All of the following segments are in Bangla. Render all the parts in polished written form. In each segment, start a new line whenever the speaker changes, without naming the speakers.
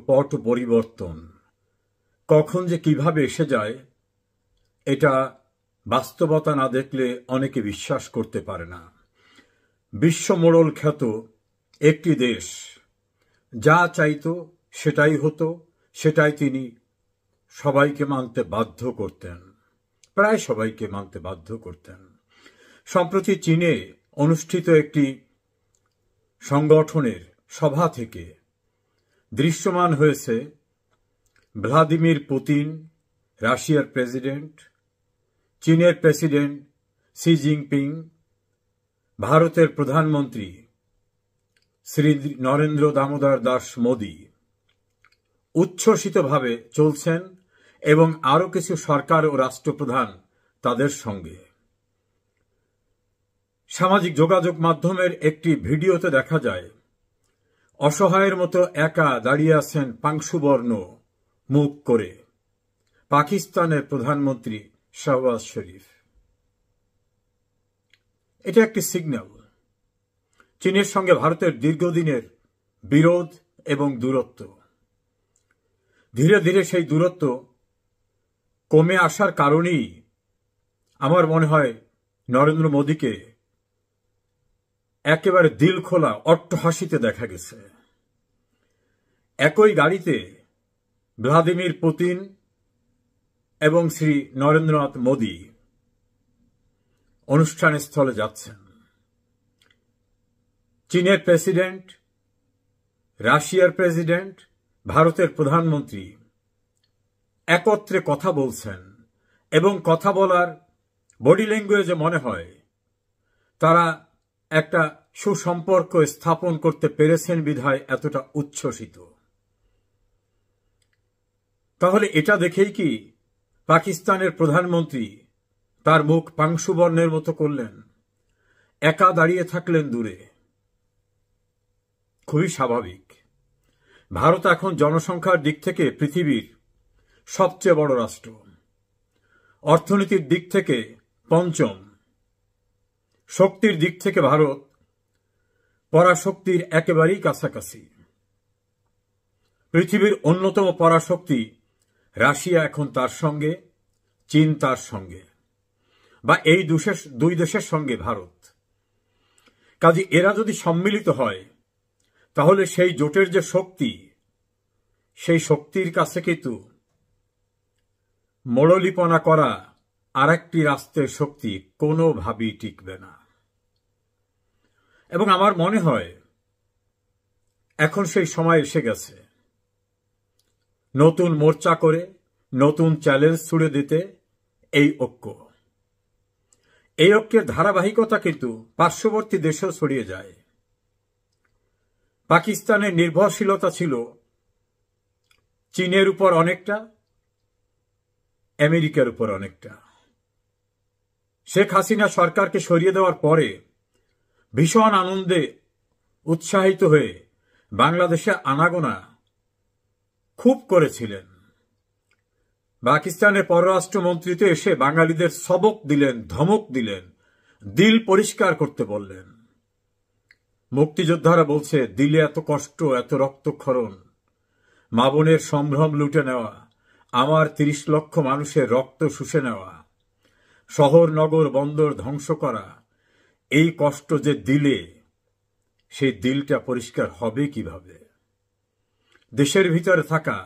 পট পরিবর্তন কখন যে কিভাবে এসে যায় এটা বাস্তবতা না দেখলে অনেকে বিশ্বাস করতে পারে না। বিশ্বমোড়ল খ্যাত একটি দেশ যা চাইতো সেটাই হতো, সেটাই তিনি সবাইকে মানতে বাধ্য করতেন, প্রায় সবাইকে মানতে বাধ্য করতেন। সম্প্রতি চীনে অনুষ্ঠিত একটি সংগঠনের সভা থেকে দৃশ্যমান হয়েছে ভ্লাদিমির পুতিন, রাশিয়ার প্রেসিডেন্ট, চীনের প্রেসিডেন্ট শি জিনপিং, ভারতের প্রধানমন্ত্রী শ্রী নরেন্দ্র দামোদর দাস মোদী উচ্ছ্বসিতভাবে চলছেন এবং আরও কিছু সরকার ও রাষ্ট্রপ্রধান তাদের সঙ্গে। সামাজিক যোগাযোগ মাধ্যমের একটি ভিডিওতে দেখা যায় অসহায়ের মতো একা দাঁড়িয়ে আছেন পাংশুবর্ণ মুখ করে পাকিস্তানের প্রধানমন্ত্রী শাহবাজ শরীফ। এটা একটি সিগন্যাল চীনের সঙ্গে ভারতের দীর্ঘদিনের বিরোধ এবং দূরত্ব। ধীরে ধীরে সেই দূরত্ব কমে আসার কারণেই আমার মনে হয় নরেন্দ্র মোদীকে একেবারে দিল খোলা অট্টহাসিতে দেখা গেছে। একই গাড়িতে ভ্লাদিমির পুতিন এবং শ্রী নরেন্দ্রনাথ মোদী অনুষ্ঠানস্থলে যাচ্ছেন। চীনের প্রেসিডেন্ট, রাশিয়ার প্রেসিডেন্ট, ভারতের প্রধানমন্ত্রী একত্রে কথা বলছেন এবং কথা বলার বডি ল্যাঙ্গুয়েজে মনে হয় তারা একটা সুসম্পর্ক স্থাপন করতে পেরেছেন বিধায় এতটা উচ্ছ্বসিত। তাহলে এটা দেখেই কি পাকিস্তানের প্রধানমন্ত্রী তার মুখ পাংশুবর্ণের মতো করলেন, একা দাঁড়িয়ে থাকলেন দূরে? খুবই স্বাভাবিক। ভারত এখন জনসংখ্যার দিক থেকে পৃথিবীর সবচেয়ে বড় রাষ্ট্র, অর্থনীতির দিক থেকে পঞ্চম, শক্তির দিক থেকে ভারত পরাশক্তির একেবারেই কাছাকাছি। পৃথিবীর অন্যতম পরাশক্তি রাশিয়া এখন তার সঙ্গে, চীন তার সঙ্গে, বা এই দুই দেশের সঙ্গে ভারত। কাজে এরা যদি সম্মিলিত হয় তাহলে সেই জোটের যে শক্তি, সেই শক্তির কাছে কিন্তু মোড়লিপনা করা আর একটি রাষ্ট্রের শক্তি কোনোভাবেই টিকবে না। এবং আমার মনে হয় এখন সেই সময় এসে গেছে নতুন মোর্চা করে নতুন চ্যালেঞ্জ ছুড়ে দিতে এই ঐক্য। এই ঐক্যের ধারাবাহিকতা কিন্তু পার্শ্ববর্তী দেশেও ছড়িয়ে যায়। পাকিস্তানের নির্ভরশীলতা ছিল চীনের উপর অনেকটা, আমেরিকার উপর অনেকটা। শেখ হাসিনা সরকারকে সরিয়ে দেওয়ার পরে ভীষণ আনন্দে উৎসাহিত হয়ে বাংলাদেশে আনাগোনা খুব করেছিলেন। পাকিস্তানের পররাষ্ট্রমন্ত্রী তো এসে বাঙালিদের সবক দিলেন, ধমক দিলেন, দিল পরিষ্কার করতে বললেন। মুক্তিযোদ্ধারা বলছে দিলে এত কষ্ট, এত রক্তক্ষরণ, মা বোনের সম্ভ্রম লুটে নেওয়া, আমার ৩০ লক্ষ মানুষের রক্ত শুষে নেওয়া, শহর নগর বন্দর ধ্বংস করা, এই কষ্ট যে দিলে, সেই দিলটা পরিষ্কার হবে কিভাবে? দেশের ভিতরে থাকা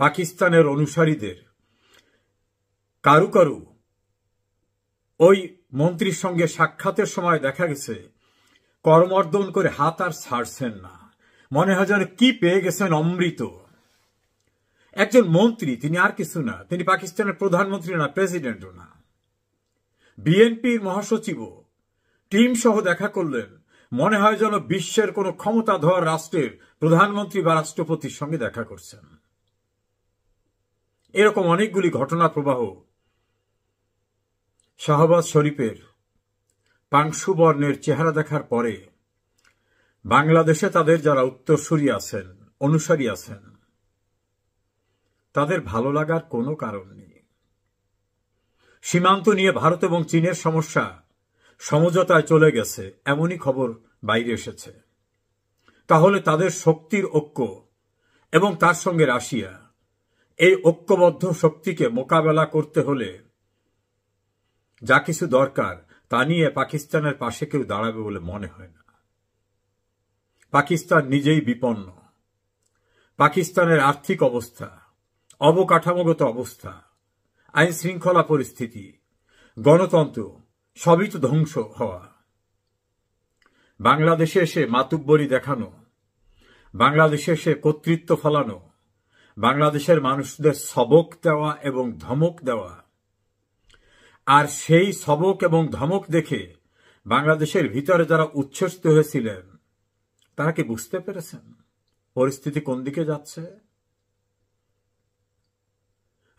পাকিস্তানের অনুসারীদের কারু কারু ওই মন্ত্রীর সঙ্গে সাক্ষাতের সময় দেখা গেছে করমর্দন করে হাত আর ছাড়ছেন না। মনে হয় যেন কি পেয়ে গেছেন অমৃত। একজন মন্ত্রী, তিনি আর কিছু না, তিনি পাকিস্তানের প্রধানমন্ত্রী না, প্রেসিডেন্টও না। বিএনপির মহাসচিবও টিম সহ দেখা করলেন, মনে হয় যেন বিশ্বের কোন ক্ষমতাধর রাষ্ট্রের প্রধানমন্ত্রী বা রাষ্ট্রপতির সঙ্গে দেখা করছেন। এরকম অনেকগুলি ঘটনা প্রবাহ শাহবাজ শরীফের পাংশুবর্ণের চেহারা দেখার পরে বাংলাদেশে তাদের যারা উত্তরসূরি আছেন, অনুসারী আছেন, তাদের ভালো লাগার কোনো কারণ নেই। সীমান্ত নিয়ে ভারত এবং চীনের সমস্যা সমঝোতায় চলে গেছে, এমনই খবর বাইরে এসেছে। তাহলে তাদের শক্তির ঐক্য এবং তার সঙ্গে রাশিয়া, এই ঐক্যবদ্ধ শক্তিকে মোকাবেলা করতে হলে যা কিছু দরকার তা নিয়ে পাকিস্তানের পাশে কেউ দাঁড়াবে বলে মনে হয় না। পাকিস্তান নিজেই বিপন্ন। পাকিস্তানের আর্থিক অবস্থা, অবকাঠামোগত অবস্থা, আইন শৃঙ্খলা পরিস্থিতি, গণতন্ত্র সবই তো ধ্বংস হওয়া। বাংলাদেশে এসে মাতুব্বরি দেখানো, বাংলাদেশে এসে কর্তৃত্ব ফলানো, বাংলাদেশের মানুষদের সবক দেওয়া এবং ধমক দেওয়া, আর সেই সবক এবং ধমক দেখে বাংলাদেশের ভিতরে যারা উচ্ছ্বসিত হয়েছিলেন তারা কি বুঝতে পেরেছেন পরিস্থিতি কোন দিকে যাচ্ছে?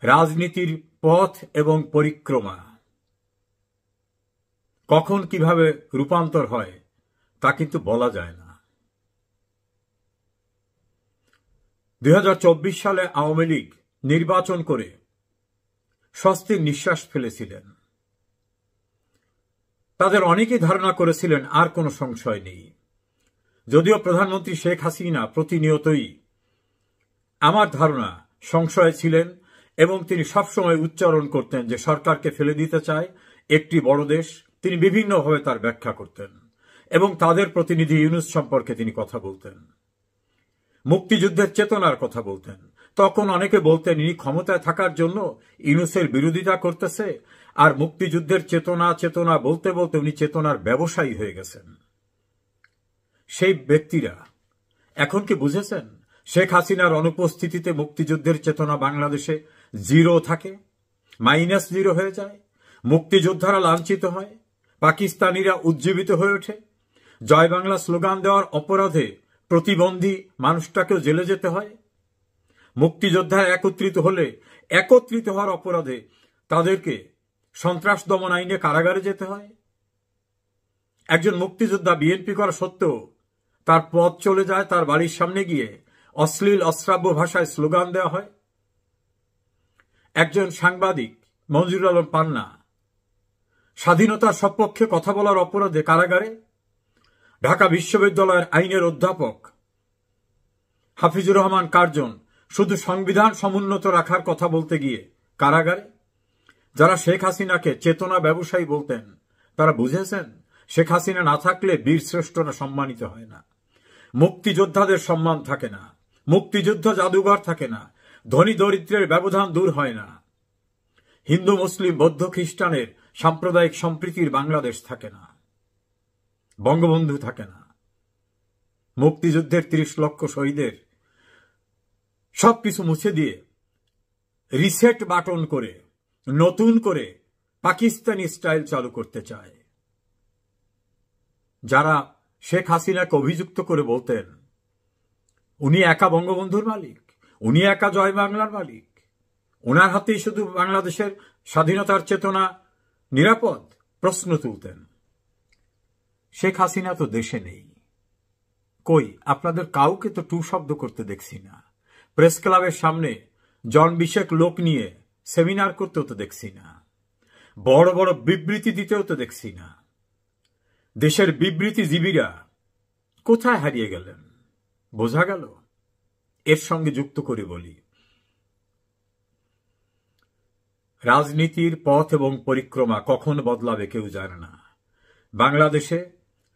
রাজনীতির পথ এবং পরিক্রমা কখন কিভাবে রূপান্তর হয় তা কিন্তু বলা যায় না। 2024 সালে আওয়ামী লীগ নির্বাচন করে স্বস্তির নিঃশ্বাস ফেলেছিলেন। তাদের অনেকেই ধারণা করেছিলেন আর কোনো সংশয় নেই। যদিও প্রধানমন্ত্রী শেখ হাসিনা প্রতিনিয়তই আমার ধারণা সংশয়ে ছিলেন এবং তিনি সবসময় উচ্চারণ করতেন যে সরকারকে ফেলে দিতে চায় একটি বড় দেশ। তিনি বিভিন্নভাবে তার ব্যাখ্যা করতেন এবং তাদের প্রতিনিধি ইউনূস সম্পর্কে তিনি কথা বলতেন, মুক্তিযুদ্ধের চেতনার কথা বলতেন। তখন অনেকে বলতেন ইনি ক্ষমতায় থাকার জন্য ইউনূসের বিরোধিতা করতেছে, আর মুক্তিযুদ্ধের চেতনা চেতনা বলতে বলতে উনি চেতনার ব্যবসায়ী হয়ে গেছেন। সেই ব্যক্তিরা এখন কি বুঝেছেন শেখ হাসিনার অনুপস্থিতিতে মুক্তিযুদ্ধের চেতনা বাংলাদেশে জিরো থাকে, -0 হয়ে যায়, মুক্তিযোদ্ধারা লাঞ্ছিত হয়, পাকিস্তানিরা উজ্জীবিত হয়ে ওঠে, জয় বাংলা স্লোগান দেওয়ার অপরাধে প্রতিবন্ধী মানুষটাকেও জেলে যেতে হয়, মুক্তিযোদ্ধারা একত্রিত হলে একত্রিত হওয়ার অপরাধে তাদেরকে সন্ত্রাস দমন আইনে কারাগারে যেতে হয়। একজন মুক্তিযোদ্ধা বিএনপি করা সত্ত্বেও তার পথ চলে যায়, তার বাড়ির সামনে গিয়ে অশ্লীল অশ্রাব্য ভাষায় স্লোগান দেওয়া হয়। একজন সাংবাদিক মঞ্জুরুল আলম পান্না স্বাধীনতার সপক্ষে কথা বলার অপরাধে কারাগারে। ঢাকা বিশ্ববিদ্যালয়ের আইনের অধ্যাপক হাফিজুর রহমান কার্জন শুধু সংবিধান সমুন্নত রাখার কথা বলতে গিয়ে কারাগারে। যারা শেখ হাসিনাকে চেতনা ব্যবসায়ী বলতেন তারা বুঝেছেন শেখ হাসিনা না থাকলে বীর শ্রেষ্ঠরা সম্মানিত হয় না, মুক্তিযোদ্ধাদের সম্মান থাকে না, মুক্তিযুদ্ধ জাদুঘর থাকে না, ধনী দরিদ্রের ব্যবধান দূর হয় না, হিন্দু মুসলিম বৌদ্ধ খ্রিস্টানের সাম্প্রদায়িক সম্প্রীতির বাংলাদেশ থাকে না, বঙ্গবন্ধু থাকে না, মুক্তিযুদ্ধের 30 লক্ষ শহীদের সবকিছু মুছে দিয়ে রিসেট বাটন করে নতুন করে পাকিস্তানি স্টাইল চালু করতে চায়। যারা শেখ হাসিনাকে অভিযুক্ত করে বলতেন উনি একা বঙ্গবন্ধুর মালিক, উনি একা জয় বাংলার মালিক, ওনার হাতেই শুধু বাংলাদেশের স্বাধীনতার চেতনা নিরাপদ, প্রশ্ন তুলতেন। শেখ হাসিনা তো দেশে নেই। কই আপনাদের কাউকে তো টু শব্দ করতে দেখছি না। প্রেস ক্লাবের সামনে জন 20 লোক নিয়ে সেমিনার করতেও তো দেখছি না, বড় বড় বিবৃতি দিতেও তো দেখছি না। দেশের বিবৃতিজীবীরা কোথায় হারিয়ে গেলেন বোঝা গেল। এর সঙ্গে যুক্ত করে বলি, রাজনীতির পথ এবং পরিক্রমা কখন বদলাবে কেউ জানে না। বাংলাদেশে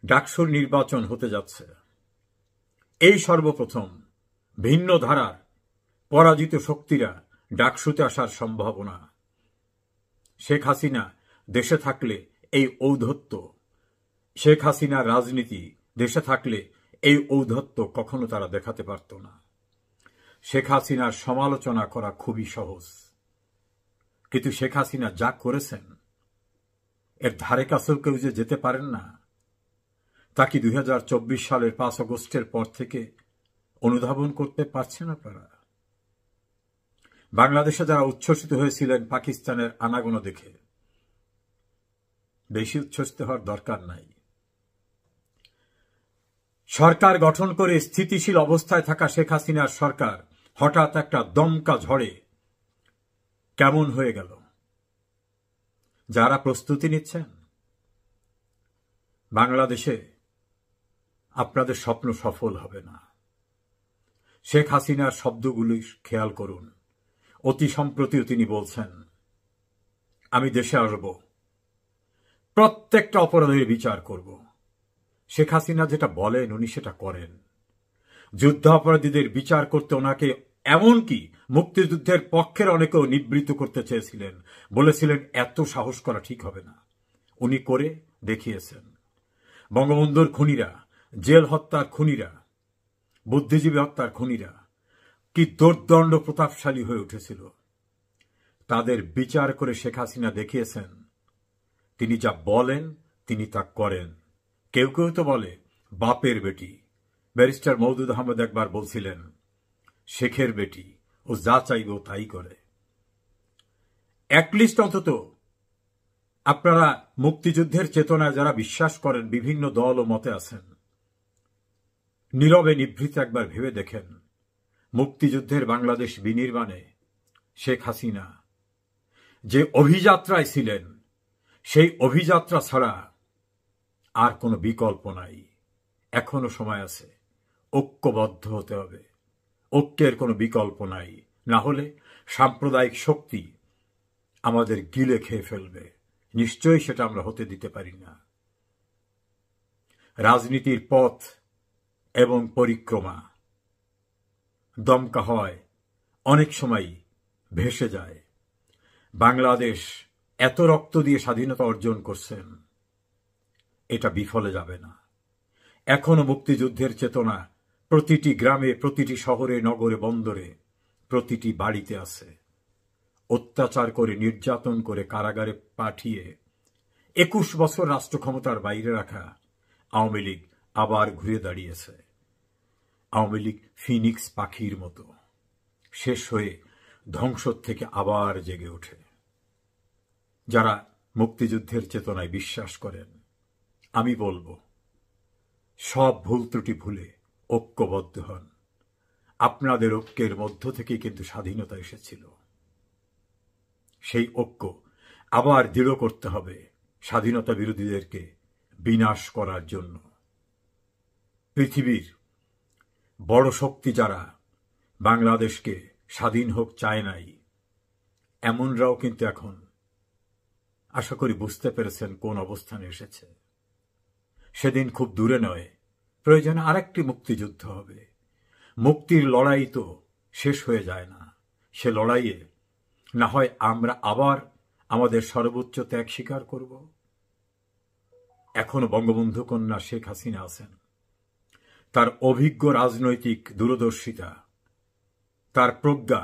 ডাকসুর নির্বাচন হতে যাচ্ছে। এই সর্বপ্রথম ভিন্ন ধারার পরাজিত শক্তিরা ডাকসুতে আসার সম্ভাবনা। শেখ হাসিনা দেশে থাকলে এই ঔদ্ধত্য, শেখ হাসিনার রাজনীতি দেশে থাকলে এই ঔদ্ধত্য কখনো তারা দেখাতে পারত না। শেখ হাসিনার সমালোচনা করা খুবই সহজ, কিন্তু শেখ হাসিনা যা করেছেন এর ধারে কাছেও কেউ যে যেতে পারেন না তা কি 2024 সালের 5 আগস্টের পর থেকে অনুধাবন করতে পারছেন আপনারা? বাংলাদেশে যারা উচ্ছ্বসিত হয়েছিলেন পাকিস্তানের আনাগোনা দেখে, বেশি উচ্ছ্বসিত হওয়ার দরকার নাই। সরকার গঠন করে স্থিতিশীল অবস্থায় থাকা শেখ হাসিনার সরকার হঠাৎ একটা দমকা ঝড়ে কেমন হয়ে গেল। যারা প্রস্তুতি নিচ্ছেন বাংলাদেশে আপনাদের স্বপ্ন সফল হবে না। শেখ হাসিনার শব্দগুলি খেয়াল করুন। অতি সম্প্রতিও তিনি বলছেন, আমি দেশে আসব, প্রত্যেকটা অপরাধের বিচার করব। শেখ হাসিনা যেটা বলেন উনি সেটা করেন। যুদ্ধাপরাধীদের বিচার করতে ওনাকে এমনকি মুক্তিযুদ্ধের পক্ষের অনেকেও নিবৃত্ত করতে চেয়েছিলেন, বলেছিলেন এত সাহস করা ঠিক হবে না। উনি করে দেখিয়েছেন। বঙ্গবন্ধুর খুনিরা, জেল হত্যার খুনিরা, বুদ্ধিজীবী হত্যার খুনিরা কি দুর্দণ্ড প্রতাপশালী হয়ে উঠেছিল, তাদের বিচার করে শেখ হাসিনা দেখিয়েছেন তিনি যা বলেন তিনি তা করেন। কেউ কেউ তো বলে বাপের বেটি। ব্যারিস্টার মওদুদ আহমেদ একবার বলছিলেন, শেখের বেটি, ও যা চাইবে ও তাই করে। অ্যাটলিস্ট অন্তত আপনারা মুক্তিযুদ্ধের চেতনায় যারা বিশ্বাস করেন, বিভিন্ন দল ও মতে আছেন, নীরবে নিভৃতে একবার ভেবে দেখেন, মুক্তিযুদ্ধের বাংলাদেশ বিনির্মাণে শেখ হাসিনা যে অভিযাত্রায় ছিলেন, সেই অভিযাত্রা ছাড়া আর কোনো বিকল্প নাই। এখনো সময় আছে, ঐক্যবদ্ধ হতে হবে। ঐক্যের কোনো বিকল্প নাই, না হলে সাম্প্রদায়িক শক্তি আমাদের গিলে খেয়ে ফেলবে। নিশ্চয়ই সেটা আমরা হতে দিতে পারি না। রাজনীতির পথ এবং পরিক্রমা দমকা হয়, অনেক সময় ভেসে যায়। বাংলাদেশ এত রক্ত দিয়ে স্বাধীনতা অর্জন করছেন, এটা বিফলে যাবে না। এখনো মুক্তিযুদ্ধের চেতনা প্রতিটি গ্রামে, প্রতিটি শহরে, নগরে, বন্দরে, প্রতিটি বাড়িতে আছে। অত্যাচার করে, নির্যাতন করে, কারাগারে পাঠিয়ে 21 বছর রাষ্ট্র ক্ষমতার বাইরে রাখা আওয়ামী লীগ আবার ঘুরে দাঁড়িয়েছে। আওয়ামী লীগ ফিনিক্স পাখির মতো শেষ হয়ে ধ্বংস থেকে আবার জেগে ওঠে। যারা মুক্তিযুদ্ধের চেতনায় বিশ্বাস করেন, আমি বলবো, সব ভুল ত্রুটি ভুলে ঐক্যবদ্ধ হন। আপনাদের ঐক্যের মধ্য থেকেই কিন্তু স্বাধীনতা এসেছিল। সেই ঐক্য আবার দৃঢ় করতে হবে স্বাধীনতা বিরোধীদেরকে বিনাশ করার জন্য। পৃথিবীর বড় শক্তি যারা বাংলাদেশকে স্বাধীন হোক চায় নাই, এমনরাও কিন্তু এখন আশা করি বুঝতে পেরেছেন কোন অবস্থানে এসেছে। সেদিন খুব দূরে নয়, প্রয়োজনে আরেকটি মুক্তিযুদ্ধ হবে। মুক্তির লড়াই তো শেষ হয়ে যায় না। সে লড়াইয়ে না হয় আমরা আবার আমাদের সর্বোচ্চ ত্যাগ স্বীকার করব। এখনো বঙ্গবন্ধু কন্যা শেখ হাসিনা আছেন। তার অভিজ্ঞ রাজনৈতিক দূরদর্শিতা, তার প্রজ্ঞা